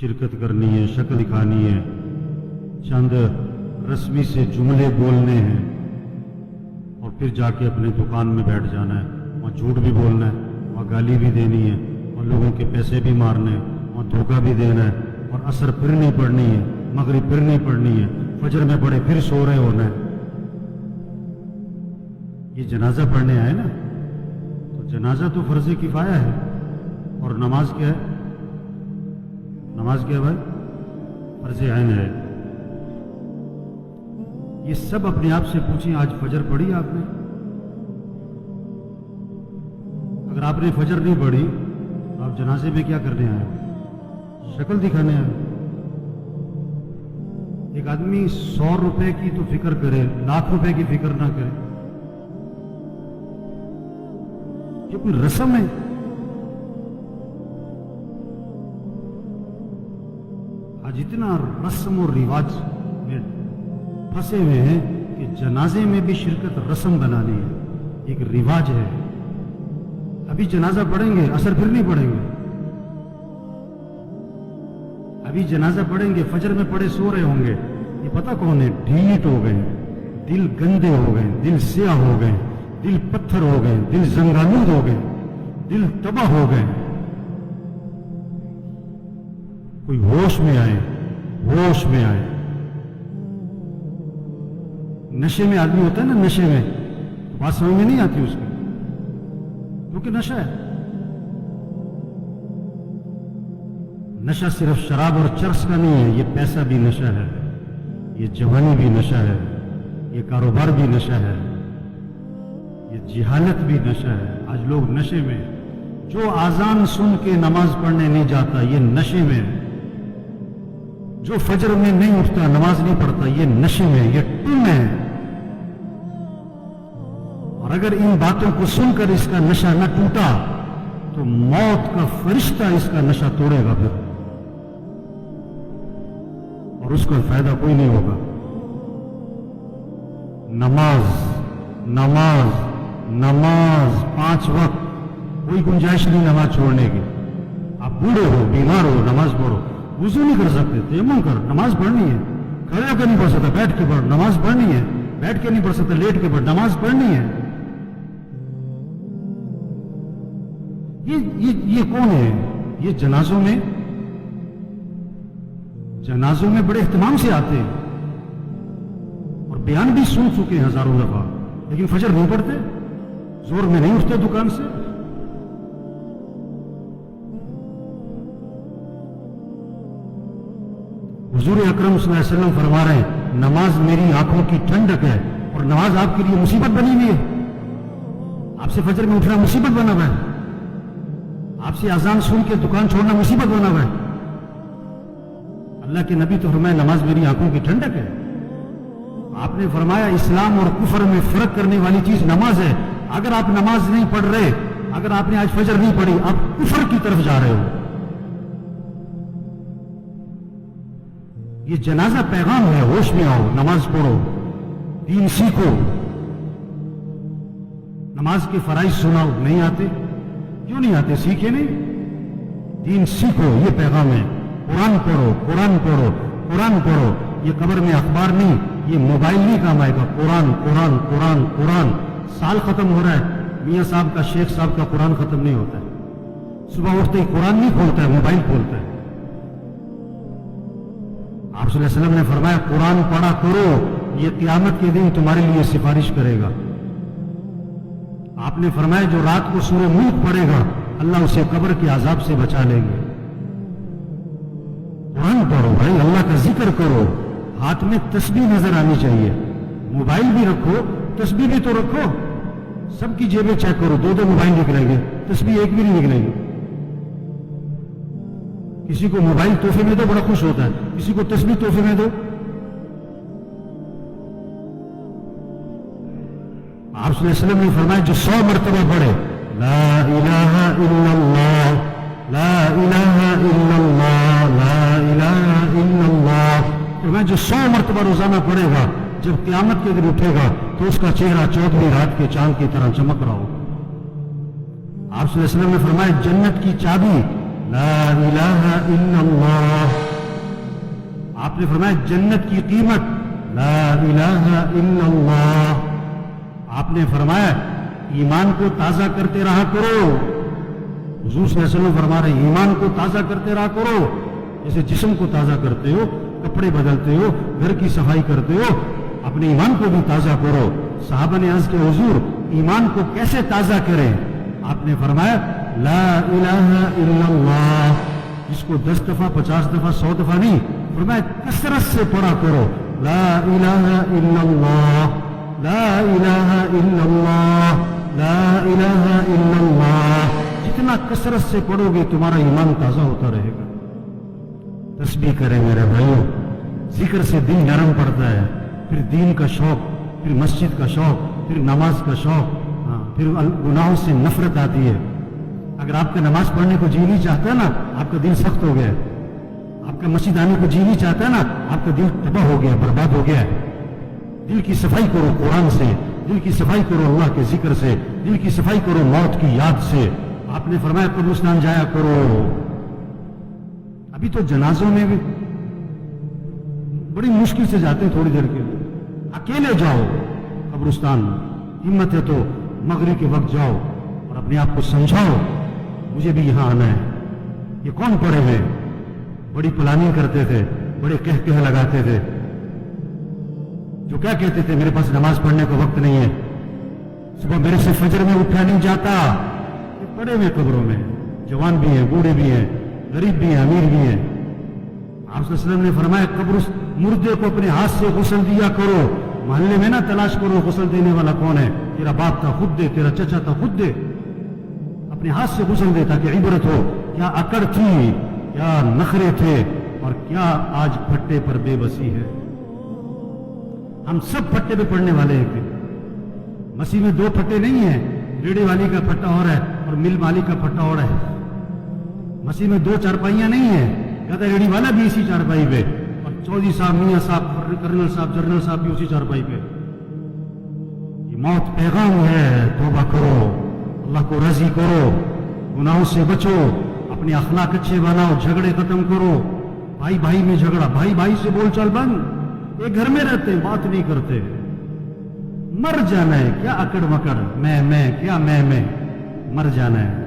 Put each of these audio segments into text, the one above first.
शिरकत करनी है, शक्ल दिखानी है, चंद रस्मी से जुमले बोलने हैं और फिर जाके अपने दुकान में बैठ जाना है, वहाँ झूठ भी बोलना है, वहाँ गाली भी देनी है, और लोगों के पैसे भी मारने हैं, वहाँ धोखा भी देना है, और असर फिर नहीं पढ़नी है, मगरिब फिर नहीं पढ़नी है, फजर में पढ़े फिर सो रहे होना है। ये जनाजा पढ़ने आए ना, तो जनाजा तो फर्ज किफाया है, और नमाज क्या है? नमाज क्या है भाई? फर्ज ऐन है। ये सब अपने आप से पूछें, आज फजर पढ़ी आपने? अगर आपने फजर नहीं पढ़ी तो आप जनाजे में क्या करने आए? शक्ल दिखाने आए। एक आदमी 100 रुपए की तो फिक्र करे, लाख रुपए की फिक्र ना करे। ये कोई रस्म है? आज इतना रस्म और रिवाज में फंसे हुए हैं कि जनाजे में भी शिरकत रस्म बनानी है, एक रिवाज है। अभी जनाजा पढ़ेंगे, असर फिर नहीं पढ़ेंगे। अभी जनाजा पढ़ेंगे, फजर में पढ़े सो रहे होंगे। ये पता कौन है? ढीठ हो गए, दिल गंदे हो गए, दिल स्याह हो गए, दिल पत्थर हो गए, दिल जंगालूद हो गए, दिल तबाह हो गए। कोई होश में आए, होश में आए। नशे में आदमी होता है ना, नशे में तो बात समझ में नहीं आती उसकी, क्योंकि नशा है। नशा सिर्फ शराब और चरस का नहीं है, ये पैसा भी नशा है, ये जवानी भी नशा है, ये कारोबार भी नशा है, ये जिहालत भी नशा है। आज लोग नशे में, जो आजान सुन के नमाज पढ़ने नहीं जाता ये नशे में है, जो फजर में नहीं उठता, नमाज नहीं पढ़ता, ये नशे में, ये टुन है। और अगर इन बातों को सुनकर इसका नशा न टूटा तो मौत का फरिश्ता इसका नशा तोड़ेगा फिर, और उसका फायदा कोई नहीं होगा। नमाज नमाज नमाज 5 वक्त, कोई गुंजाइश नहीं नमाज छोड़ने की। आप बूढ़े हो, बीमार हो, नमाज पढ़ो। वुज़ू नहीं कर सकते, तयम्मुम कर, नमाज पढ़नी है। खड़े होकर नहीं पढ़ सकता, बैठ के पढ़, नमाज पढ़नी है। बैठ के नहीं पढ़ सकता, लेट के पढ़, नमाज पढ़नी है। ये कौन है? ये जनाजों में बड़े एहतमाम से आते हैं और बयान भी सुन चुके हैं हजारों दफा, लेकिन फजर नहीं पढ़ते, जोर में नहीं उठते दुकान से। हुजूर अकरम सल्लल्लाहु अलैहि वसल्लम फरमा रहे हैं, नमाज मेरी आंखों की ठंडक है, और नमाज आपके लिए मुसीबत बनी हुई है। आपसे फजर में उठना मुसीबत बना हुआ है, आपसे अजान सुन के दुकान छोड़ना मुसीबत बना हुआ है। अल्लाह के नबी तो फरमाया, नमाज मेरी आंखों की ठंडक है। आपने फरमाया, इस्लाम और कुफर में फर्क करने वाली चीज नमाज है। अगर आप नमाज नहीं पढ़ रहे, अगर आपने आज फजर नहीं पढ़ी, आप कुफर की तरफ जा रहे हो। ये जनाजा पैगाम है, होश में आओ, नमाज पढ़ो, दीन सीखो। नमाज के फराइज सुनाओ, नहीं आते? क्यों नहीं आते? सीखे नहीं, दीन सीखो, ये पैगाम है। कुरान पढ़ो, कुरान पढ़ो, कुरान पढ़ो। ये कब्र में अखबार नहीं, ये मोबाइल नहीं काम आएगा। कुरान कुरान कुरान कुरान। साल खत्म हो रहा है, मियाँ साहब का, शेख साहब का कुरान खत्म नहीं होता है। सुबह उठते ही कुरान नहीं खोलता है, मोबाइल खोलता है। आप सल्लल्लाहु अलैहि वसल्लम ने फरमाया, कुरान पढ़ा करो, ये क़यामत के दिन तुम्हारे लिए सिफारिश करेगा। आपने फरमाया, जो रात को सूरह मुल्क पढ़ेगा, अल्लाह उसे कब्र के अजाब से बचा लेंगे। कुरान पढ़ो भाई, अल्लाह का जिक्र करो। हाथ में तस्बीह नजर आनी चाहिए। मोबाइल भी रखो, तस्बीह भी तो रखो। सबकी जेबें चेक करो, 2-2 मोबाइल निकलेंगे, तस्बीह एक भी नहीं निकलेगी। किसी को मोबाइल तोहफे में दो, बड़ा खुश होता है, किसी को तस्बीह तोहफे में दो। आप सल्लल्लाहु अलैहि वसल्लम ने फरमाया, जो 100 मरतबा पढ़े, ला इलाहा इल्लल्लाह, ला इलाहा इल्लल्लाह, ला इलाहा इल्लल्लाह, फरमाया जो 100 मरतबा रोजाना पढ़ेगा, जब क़यामत के दिन उठेगा तो उसका चेहरा 14वीं रात के चांद की तरह चमक रहा हो। आप सल्लल्लाहु अलैहि वसल्लम ने फरमाया, जन्नत की चाबी ला इलाहा इल्लल्लाह, آپ نے فرمایا جنت کی قیمت لا الہ الا اللہ. آپ نے فرمایا ایمان کو تازہ کرتے رہا کرو. حضور صلی اللہ علیہ وسلم فرما رہے ایمان کو تازہ کرتے رہا کرو. جیسے جسم کو تازہ کرتے ہو, کپڑے بدلتے ہو, گھر کی صفائی کرتے ہو, اپنے ایمان کو بھی تازہ کرو. صحابہ نے عرض کیا حضور ایمان کو کیسے تازہ کریں؟ آپ نے فرمایا لا الہ الا اللہ. جس کو 10 دفعہ 50 دفعہ 100 دفعہ نہیں, فرمایا کثرت سے پڑھا کرو لا الہ الا اللہ, لا الہ الا اللہ, لا الہ الا اللہ. جتنا کثرت سے پڑھو گے تمہارا ایمان تازہ ہوتا رہے گا. تسبیح کریں میرے بھائیوں, ذکر سے دل نرم پڑتا ہے, پھر دین کا شوق, پھر مسجد کا شوق, پھر نماز کا شوق, پھر گناہوں سے نفرت آتی ہے. اگر آپ کا نماز پڑھنے کو جی نہیں چاہتا ہے نا, آپ کا دل سخت ہو گیا ہے. آپ کا مسجد آنے کو جی نہیں چاہتا ہے نا, آپ کا دل تباہ ہو گیا, برباد ہو گیا ہے. دل کی صفائی کرو قرآن سے, دل کی صفائی کرو اللہ کے ذکر سے, دل کی صفائی کرو موت کی یاد سے. آپ نے فرمایا قبرستان جایا کرو. ابھی تو جنازوں میں بھی بڑی مشکل سے جاتے ہیں, تھوڑی دیر کے لیے اکیلے جاؤ قبرستان. ہمت ہے تو مغرب کے وقت جاؤ اور اپنے آپ کو سمجھاؤ مجھے بھی یہاں آنا ہے. یہ کون پڑے ہوئے بڑی پلاننگ کرتے تھے, بڑے کہہ لگاتے تھے, جو کیا کہتے تھے میرے پاس نماز پڑھنے کا وقت نہیں ہے, صبح میرے سے فجر میں اٹھا نہیں جاتا. یہ پڑے ہوئے قبروں میں, جوان بھی ہیں, بوڑھے بھی ہیں, غریب بھی ہیں, امیر بھی ہیں. آپ صلی اللہ علیہ وسلم نے فرمایا قبر مردے کو اپنے ہاتھ سے غسل دیا کرو. محلے میں نہ تلاش کرو غسل دینے والا کون ہے, تیرا باپ تھا خود دے, تیرا چچا تھا خود دے. اپنے ہاتھ سے غسل دے تاکہ عبرت ہو کیا اکڑ تھی, کیا نخرے تھے, اور کیا آج پھٹے پر بے بسی ہے. ہم سب پھٹے پہ پڑنے والے ہیں. مسیح میں 2 پھٹے نہیں ہیں, ریڑے والی کا پھٹا اور ہے اور مل والی کا پھٹا اور ہے. مسیح میں 2 چارپائیاں نہیں ہیں, کہتا ریڑی والا بھی اسی چارپائی پہ, اور چودھری صاحب, میاں صاحب, کرنل صاحب, جنرل صاحب بھی اسی چارپائی پہ. یہ موت پیغام ہے, توبہ کرو, اللہ کو راضی کرو, گناہوں سے بچو, اپنے اخلاق اچھے بناؤ, جھگڑے ختم کرو. بھائی بھائی میں جھگڑا, بھائی بھائی سے بول چال بند. ایک گھر میں رہتے بات نہیں کرتے, مر جانا ہے. کیا اکڑ مکڑ, میں کیا میں مر جانا ہے.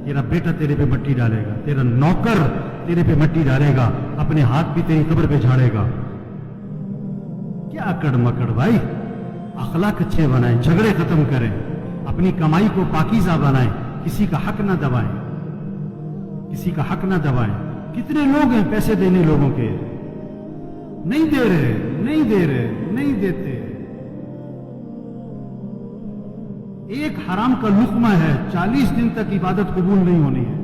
تیرا بیٹا تیرے پہ مٹی ڈالے گا, تیرا نوکر تیرے پہ مٹی ڈالے گا, اپنے ہاتھ بھی تیری قبر پہ جھاڑے گا. کیا اکڑ مکڑ بھائی. اخلاق اچھے بنائیں, جھگڑے ختم کریں, اپنی کمائی کو پاکیزہ بنائیں, کسی کا حق نہ دبائیں, کسی کا حق نہ دبائیں. کتنے لوگ ہیں پیسے دینے لوگوں کے, نہیں دے رہے, نہیں دے رہے, نہیں دیتے. ایک حرام کا لقمہ ہے, 40 دن تک عبادت قبول نہیں ہونی ہے.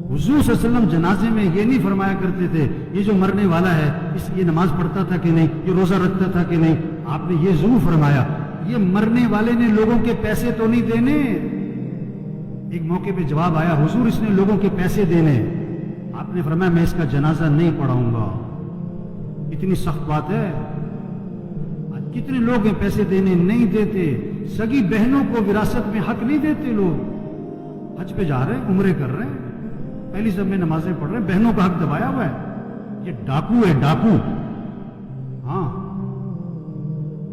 حضور صلی اللہ علیہ وسلم جنازے میں یہ نہیں فرمایا کرتے تھے یہ جو مرنے والا ہے یہ نماز پڑھتا تھا کہ نہیں, یہ روزہ رکھتا تھا کہ نہیں. آپ نے یہ ضرور فرمایا یہ مرنے والے نے لوگوں کے پیسے تو نہیں دینے. ایک موقع پہ جواب آیا حضور اس نے لوگوں کے پیسے دینے. آپ نے فرمایا میں اس کا جنازہ نہیں پڑھاؤں گا. اتنی سخت بات ہے. کتنے لوگ ہیں پیسے دینے نہیں دیتے. سگی بہنوں کو وراثت میں حق نہیں دیتے. لوگ حج پہ جا رہے ہیں, عمرے کر رہے ہیں, پہلی سب میں نمازیں پڑھ رہے ہیں, بہنوں کا حق دبایا ہوا ہے. یہ ڈاکو ہے, ڈاکو. ہاں,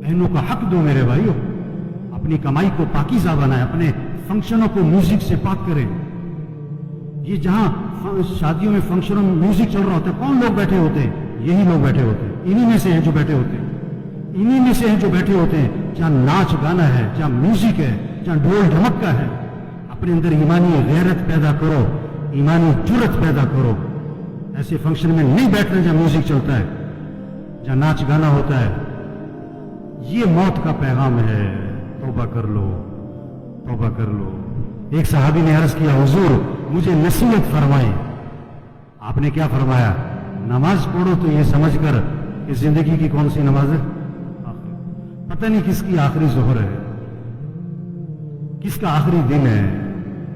بہنوں کا حق دو میرے بھائیوں. اپنی کمائی کو پاکیزہ بنائیں, اپنے فنکشنوں کو میوزک سے پاک کریں. یہ جہاں شادیوں میں فنکشنوں میں میوزک چل رہا ہوتا ہے کون لوگ بیٹھے ہوتے ہیں؟ یہی لوگ بیٹھے ہوتے ہیں. انہی میں سے ہیں جو بیٹھے ہوتے ہیں, انہی میں سے ہیں جو بیٹھے ہوتے ہیں. جہاں ناچ گانا ہے, جہاں میوزک ہے, جہاں ڈھول ڈھمکا ہے, اپنے اندر ایمانی غیرت پیدا کرو, ایمانی جرت پیدا کرو. ایسے فنکشن میں نہیں بیٹھنا جہاں میوزک چلتا ہے, جہاں ناچ گانا ہوتا ہے. یہ موت کا پیغام ہے. توبہ کر لو, توبہ کر لو. ایک صحابی نے عرض کیا حضور مجھے نصیحت فرمائیں. آپ نے کیا فرمایا؟ نماز پڑھو تو یہ سمجھ کر کہ زندگی کی کون سی نماز ہے, پتہ نہیں کس کی آخری ظہر ہے, کس کا آخری دن ہے.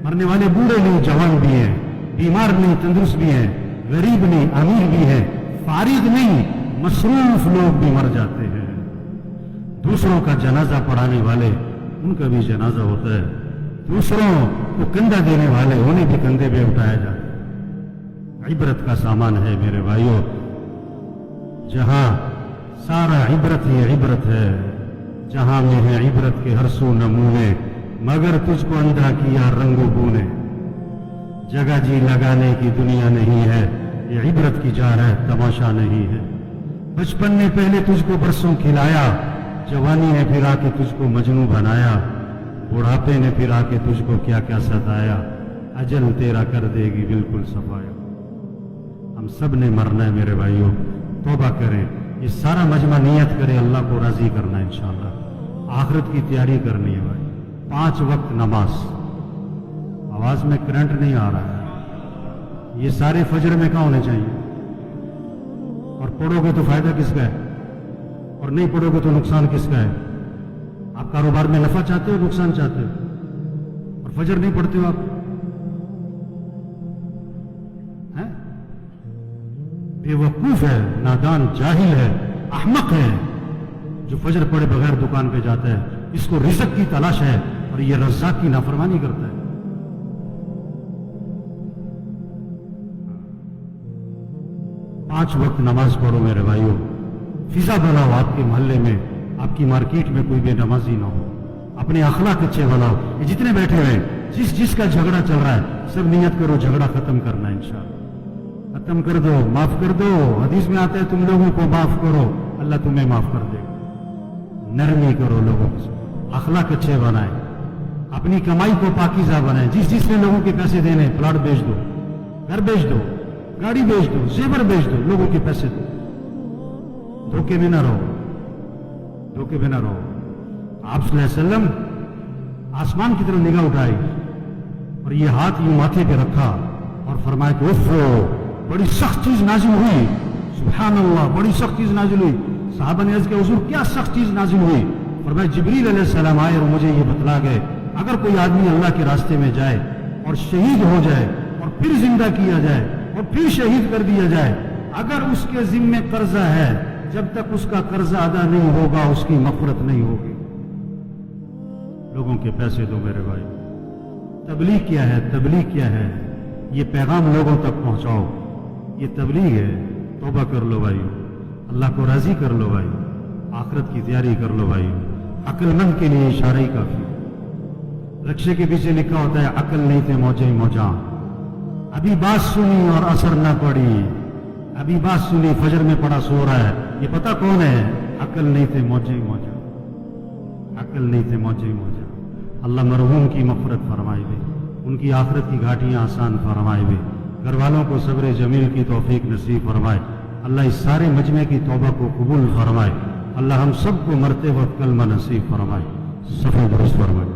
مرنے والے بوڑھے نہیں جوان بھی ہیں, بیمار نہیں تندرست بھی ہیں, غریب نہیں امیر بھی ہیں, فارغ نہیں مصروف لوگ بھی مر جاتے ہیں. دوسروں کا جنازہ پڑھانے والے ان کا بھی جنازہ ہوتا ہے. دوسروں کو کندھا دینے والے انہیں بھی کندھے پہ اٹھایا جاتا ہے. عبرت کا سامان ہے میرے بھائیوں. जहां सारा इबरत ही इबरत है, जहां में है इबरत के हर सू नमूने, मगर तुझको अंधा किया रंगो बूने। जगह जी लगाने की दुनिया नहीं है, ये इबरत की जार है, तमाशा नहीं है। बचपन ने पहले तुझको बरसों खिलाया, जवानी ने फिर आके तुझको मजनू बनाया, बुढ़ापे ने फिर आके तुझको क्या क्या सताया, अजल तेरा कर देगी बिल्कुल सफाया। हम सब ने मरना है मेरे भाइयों, तौबा करें, ये सारा मजमा नियत करे अल्लाह को राजी करना है इंशाअल्लाह, आखिरत की तैयारी करनी है भाई। 5 वक्त नमाज, आवाज में करंट नहीं आ रहा है, ये सारे फजर में कहाँ होने चाहिए? और पढ़ोगे तो फायदा किसका है, और नहीं पढ़ोगे तो नुकसान किसका है? आप कारोबार में नफा चाहते हो, नुकसान चाहते हो, और फजर नहीं पढ़ते हो आप, हैं? बेवकूफ है, नादान, जाहिल है, अहमक है जो फजर पढ़े बगैर दुकान पे जाता है। इसको रिज़्क की तलाश है और ये रज़्ज़ाक़ की नाफरमानी करता है। पांच वक्त नमाज पढ़ो मेरे भाइयों, फिजा बनाओ आपके मोहल्ले में, आपकी मार्केट में कोई बेनमाजी ना हो, अपने अखलाक अच्छे बनाओ। ये जितने बैठे हुए हैं, जिसका झगड़ा चल रहा है, सब नियत करो झगड़ा खत्म करना है इंशाअल्लाह। खत्म कर दो, माफ कर दो। हदीस में आता है तुम लोगों को माफ करो, अल्लाह तुम्हें माफ कर देगा। नरमी करो लोगों से, अखलाक अच्छे बनाए, अपनी कमाई को पाकीज़ा बनाए। जिसने लोगों के पैसे देने, प्लाट बेच दो, घर बेच दो, गाड़ी बेच दो, जेवर बेच दो, लोगों के पैसे दो। धोखे में ना रहो, धोखे में ना रहो। आप सल्लल्लाहु अलैहि वसल्लम आसमान की तरफ निगाह उठाई और ये हाथ यूं माथे पे रखा और फरमाया कि उफ़, बड़ी सख्त चीज नाजिल हुई। सुभान अल्लाह, बड़ी सख्त चीज नाजिल हुई। साहबा ने अर्ज़ किया हुज़ूर क्या सख्त चीज नाजिल हुई? फरमाया जिब्रील अलैहिस्सलाम आए और मुझे ये बतला गए, अगर कोई आदमी अल्लाह के रास्ते में जाए और शहीद हो जाए और फिर जिंदा किया जाए और फिर शहीद कर दिया जाए, अगर उसके जिम्मे कर्जा है, जब तक उसका कर्जा अदा नहीं होगा उसकी मग़फ़िरत नहीं होगी। लोगों के पैसे दो मेरे भाई। तबलीग क्या है? तबलीग क्या है? ये पैगाम लोगों तक पहुंचाओ, ये तबलीग है। तौबा कर लो भाई, अल्लाह को राजी कर लो भाई, आखिरत की तैयारी कर लो भाई। अक्लमंद के लिए इशारा ही काफी। रक्शे के पीछे लिखा होता है अकल नहीं थे मौजे ही मौजा। अभी बात सुनी और असर ना पड़ी, अभी बात सुनी फजर में पड़ा सो रहा है, ये पता कौन है? अकल नहीं थे मौजे ही मौजा, अकल नहीं थे मौजे ही मौजा। अल्लाह मरहूम की मग़फ़िरत फरमाए भी, उनकी आखिरत की घाटियां आसान फरमाए भी, घर वालों को सब्र जमील की तौफीक नसीब फरमाए। अल्लाह इस सारे मजमे की तौबा को कबूल फरमाए। अल्लाह हम सबको मरते वक्त कलमा नसीब फरमाए। सफ़ा दुरुस्त फरमाए।